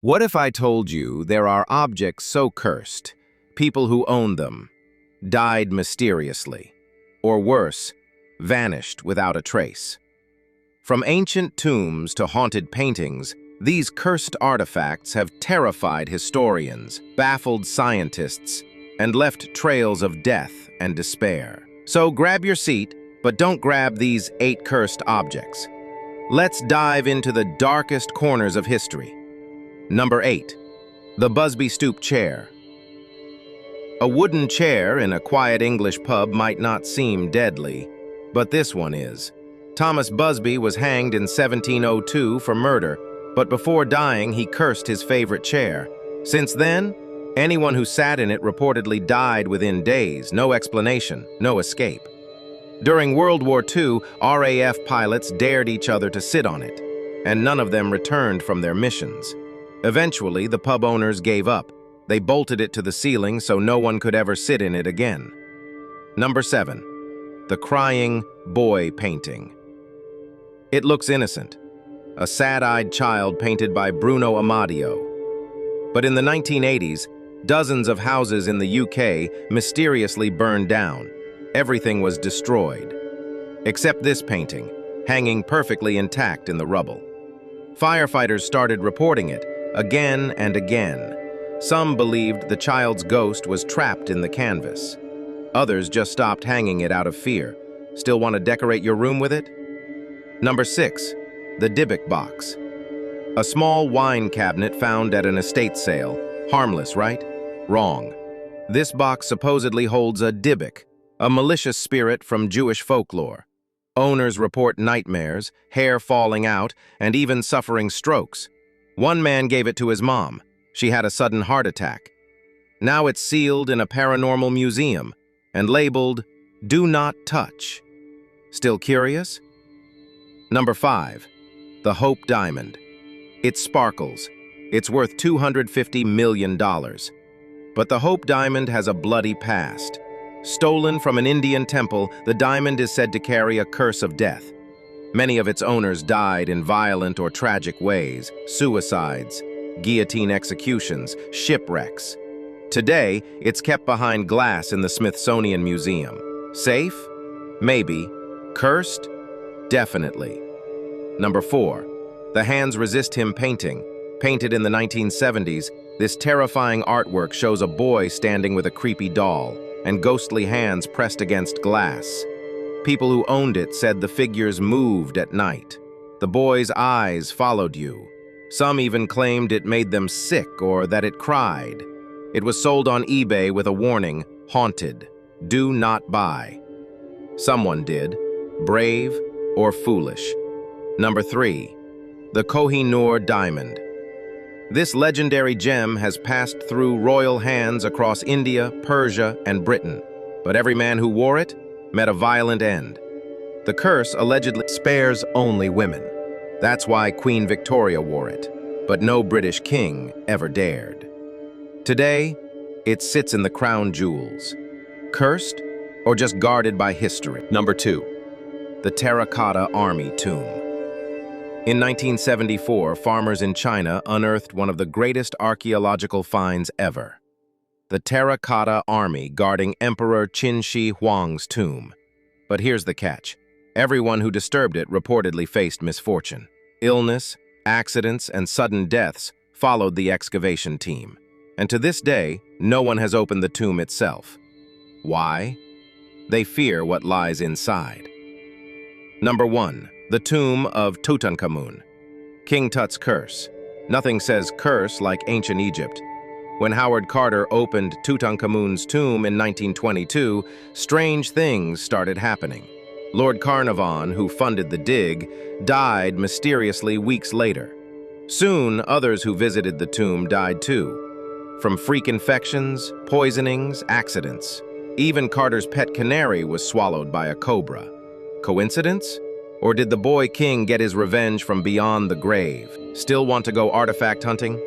What if I told you there are objects so cursed, people who owned them died mysteriously, or worse, vanished without a trace? From ancient tombs to haunted paintings, these cursed artifacts have terrified historians, baffled scientists, and left trails of death and despair. So grab your seat, but don't grab these 8 cursed objects. Let's dive into the darkest corners of history. Number 8. The Busby Stoop Chair. A wooden chair in a quiet English pub might not seem deadly, but this one is. Thomas Busby was hanged in 1702 for murder, but before dying he cursed his favorite chair. Since then, anyone who sat in it reportedly died within days, no explanation, no escape. During World War II, RAF pilots dared each other to sit on it, and none of them returned from their missions. Eventually, the pub owners gave up. They bolted it to the ceiling so no one could ever sit in it again. Number 7. The Crying Boy Painting. It looks innocent, a sad-eyed child painted by Bruno Amadio. But in the 1980s, dozens of houses in the UK mysteriously burned down. Everything was destroyed, except this painting, hanging perfectly intact in the rubble. Firefighters started reporting it again and again. Some believed the child's ghost was trapped in the canvas. Others just stopped hanging it out of fear. Still want to decorate your room with it? Number 6. The Dybbuk Box. A small wine cabinet found at an estate sale. Harmless, right? Wrong. This box supposedly holds a Dybbuk, a malicious spirit from Jewish folklore. Owners report nightmares, hair falling out, and even suffering strokes. One man gave it to his mom. She had a sudden heart attack. Now it's sealed in a paranormal museum and labeled, "Do Not Touch." Still curious? Number 5. The Hope Diamond. It sparkles. It's worth $250 million. But the Hope Diamond has a bloody past. Stolen from an Indian temple, the diamond is said to carry a curse of death. Many of its owners died in violent or tragic ways: suicides, guillotine executions, shipwrecks. Today, it's kept behind glass in the Smithsonian Museum. Safe? Maybe. Cursed? Definitely. Number 4. The Hands Resist Him painting. Painted in the 1970s, this terrifying artwork shows a boy standing with a creepy doll and ghostly hands pressed against glass. People who owned it said the figures moved at night. The boy's eyes followed you. Some even claimed it made them sick or that it cried. It was sold on eBay with a warning, "Haunted. Do not buy." Someone did, brave or foolish. Number 3. The Koh-i-Noor Diamond. This legendary gem has passed through royal hands across India, Persia, and Britain, but every man who wore it met a violent end. The curse allegedly spares only women. That's why Queen Victoria wore it, but no British king ever dared. Today, it sits in the crown jewels. Cursed or just guarded by history? Number 2. The Terracotta Army Tomb. In 1974, farmers in China unearthed one of the greatest archaeological finds ever: the Terracotta Army guarding Emperor Qin Shi Huang's tomb. But here's the catch. Everyone who disturbed it reportedly faced misfortune. Illness, accidents, and sudden deaths followed the excavation team. And to this day, no one has opened the tomb itself. Why? They fear what lies inside. Number 1. The Tomb of Tutankhamun. King Tut's curse. Nothing says curse like ancient Egypt. When Howard Carter opened Tutankhamun's tomb in 1922, strange things started happening. Lord Carnarvon, who funded the dig, died mysteriously weeks later. Soon, others who visited the tomb died too. From freak infections, poisonings, accidents. Even Carter's pet canary was swallowed by a cobra. Coincidence? Or did the boy king get his revenge from beyond the grave? Still want to go artifact hunting?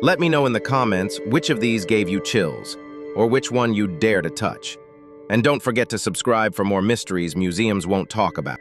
Let me know in the comments which of these gave you chills, or which one you'd dare to touch. And don't forget to subscribe for more mysteries museums won't talk about.